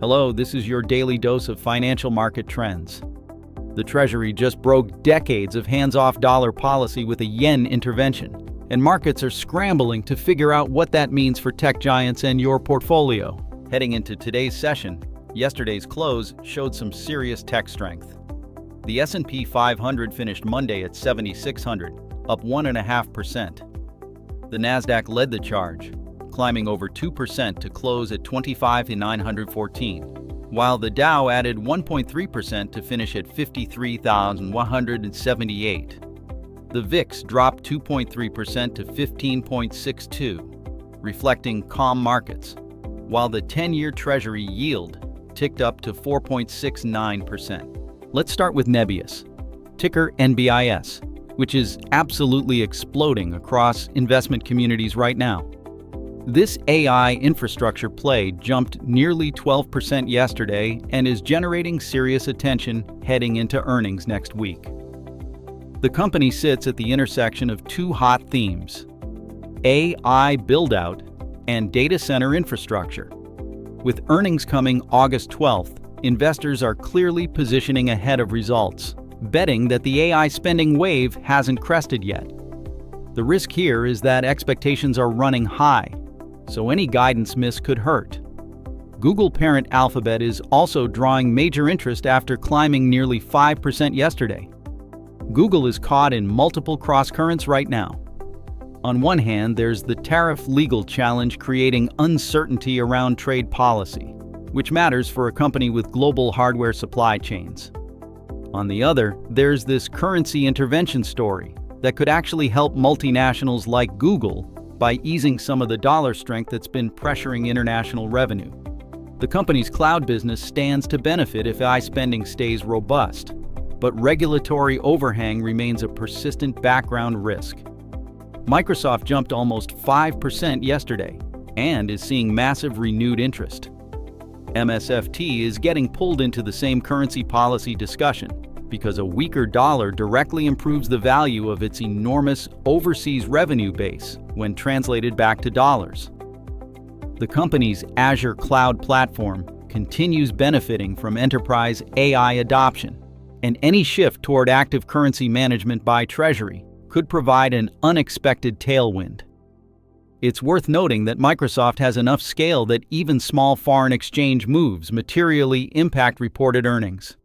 Hello, this is your daily dose of financial market trends. The Treasury just broke decades of hands-off dollar policy with a yen intervention, and markets are scrambling to figure out what that means for tech giants and your portfolio. Heading into today's session, yesterday's close showed some serious tech strength. The S&P 500 finished Monday at 7,600, up 1.5%. The Nasdaq led the charge, climbing over 2% to close at 25,914, while the Dow added 1.3% to finish at 53,178. The VIX dropped 2.3% to 15.62, reflecting calm markets, while the 10-year Treasury yield ticked up to 4.69%. Let's start with Nebius, ticker NBIS, which is absolutely exploding across investment communities right now. This AI infrastructure play jumped nearly 12% yesterday and is generating serious attention heading into earnings next week. The company sits at the intersection of two hot themes: AI build-out and data center infrastructure. With earnings coming August 12th, investors are clearly positioning ahead of results, betting that the AI spending wave hasn't crested yet. The risk here is that expectations are running high, so any guidance miss could hurt. Google parent Alphabet is also drawing major interest after climbing nearly 5% yesterday. Google is caught in multiple crosscurrents right now. On one hand, there's the tariff legal challenge creating uncertainty around trade policy, which matters for a company with global hardware supply chains. On the other, there's this currency intervention story that could actually help multinationals like Google by easing some of the dollar strength that's been pressuring international revenue. The company's cloud business stands to benefit if AI spending stays robust, but regulatory overhang remains a persistent background risk. Microsoft jumped almost 5% yesterday and is seeing massive renewed interest. MSFT is getting pulled into the same currency policy discussion because a weaker dollar directly improves the value of its enormous overseas revenue base when translated back to dollars. The company's Azure cloud platform continues benefiting from enterprise AI adoption, and any shift toward active currency management by Treasury could provide an unexpected tailwind. It's worth noting that Microsoft has enough scale that even small foreign exchange moves materially impact reported earnings.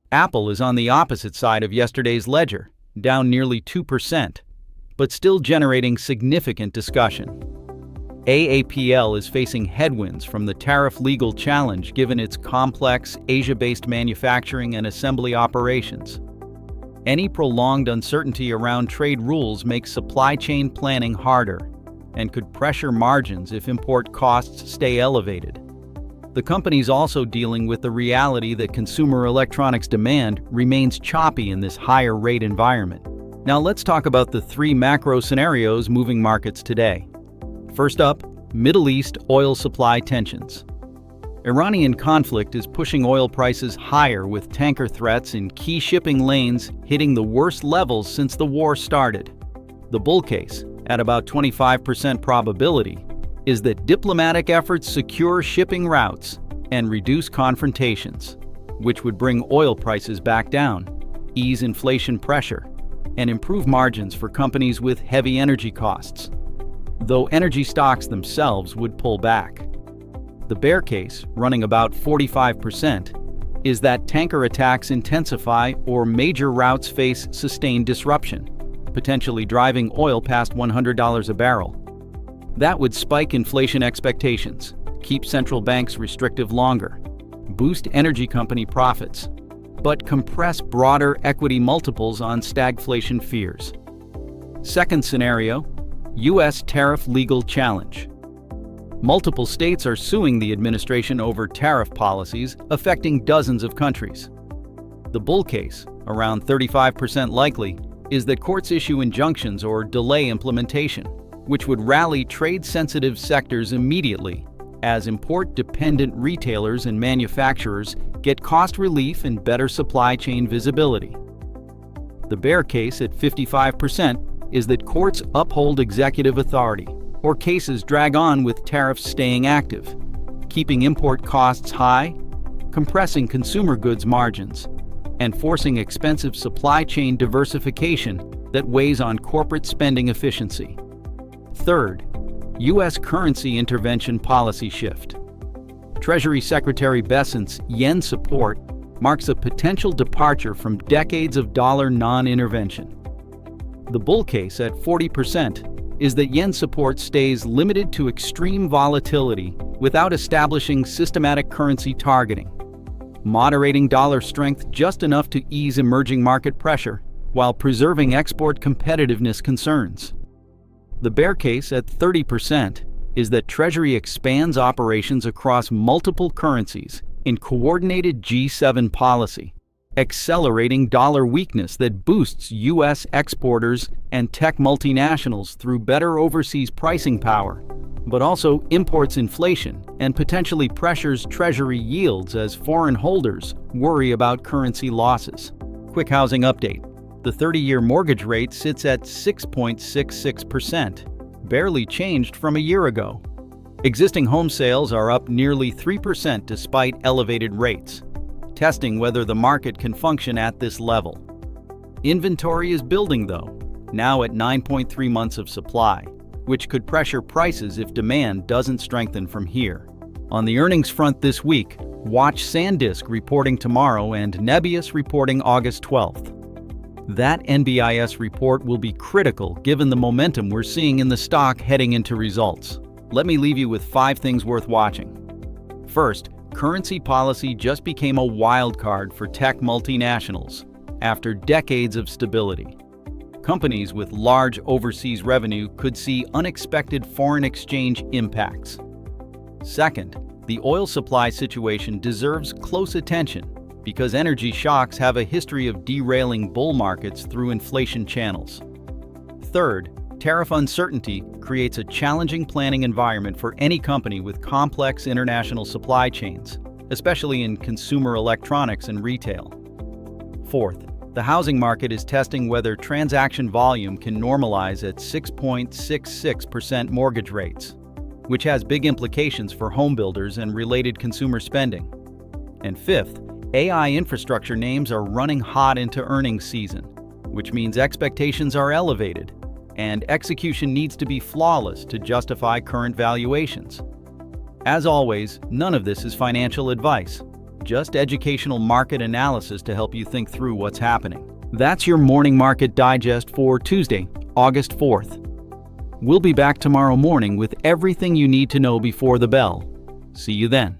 Apple is on the opposite side of yesterday's ledger, down nearly 2%, but still generating significant discussion. AAPL is facing headwinds from the tariff legal challenge given its complex Asia-based manufacturing and assembly operations. Any prolonged uncertainty around trade rules makes supply chain planning harder and could pressure margins if import costs stay elevated. The company's also dealing with the reality that consumer electronics demand remains choppy in this higher rate environment. Now let's talk about the three macro scenarios moving markets today. First up, Middle East oil supply tensions. Iranian conflict is pushing oil prices higher with tanker threats in key shipping lanes hitting the worst levels since the war started. The bull case, at about 25% probability, is that diplomatic efforts secure shipping routes and reduce confrontations, which would bring oil prices back down, ease inflation pressure, and improve margins for companies with heavy energy costs, though energy stocks themselves would pull back. The bear case, running about 45%, is that tanker attacks intensify or major routes face sustained disruption, potentially driving oil past $100 a barrel. That would spike inflation expectations, keep central banks restrictive longer, boost energy company profits, but compress broader equity multiples on stagflation fears. Second scenario, U.S. tariff legal challenge. Multiple states are suing the administration over tariff policies affecting dozens of countries. The bull case, around 35% likely, is that courts issue injunctions or delay implementation, which would rally trade-sensitive sectors immediately as import-dependent retailers and manufacturers get cost relief and better supply chain visibility. The bear case at 55% is that courts uphold executive authority, or cases drag on with tariffs staying active, keeping import costs high, compressing consumer goods margins, and forcing expensive supply chain diversification that weighs on corporate spending efficiency. Third, U.S. currency intervention policy shift. Treasury Secretary Bessent's yen support marks a potential departure from decades of dollar non-intervention. The bull case at 40% is that yen support stays limited to extreme volatility without establishing systematic currency targeting, moderating dollar strength just enough to ease emerging market pressure while preserving export competitiveness concerns. The bear case at 30% is that Treasury expands operations across multiple currencies in coordinated G7 policy, accelerating dollar weakness that boosts U.S. exporters and tech multinationals through better overseas pricing power, but also imports inflation and potentially pressures Treasury yields as foreign holders worry about currency losses. Quick housing update. The 30-year mortgage rate sits at 6.66%, barely changed from a year ago. Existing home sales are up nearly 3% despite elevated rates, testing whether the market can function at this level. Inventory is building though, now at 9.3 months of supply, which could pressure prices if demand doesn't strengthen from here. On the earnings front this week, watch SanDisk reporting tomorrow and Nebius reporting August 12th. That NBIS report will be critical given the momentum we're seeing in the stock heading into results. Let me leave you with 5 things worth watching. First, currency policy just became a wild card for tech multinationals after decades of stability. Companies with large overseas revenue could see unexpected foreign exchange impacts. Second, the oil supply situation deserves close attention because energy shocks have a history of derailing bull markets through inflation channels. Third, tariff uncertainty creates a challenging planning environment for any company with complex international supply chains, especially in consumer electronics and retail. Fourth, the housing market is testing whether transaction volume can normalize at 6.66% mortgage rates, which has big implications for home builders and related consumer spending. And fifth, AI infrastructure names are running hot into earnings season, which means expectations are elevated, and execution needs to be flawless to justify current valuations. As always, none of this is financial advice, just educational market analysis to help you think through what's happening. That's your morning market digest for Tuesday, August 4th. We'll be back tomorrow morning with everything you need to know before the bell. See you then.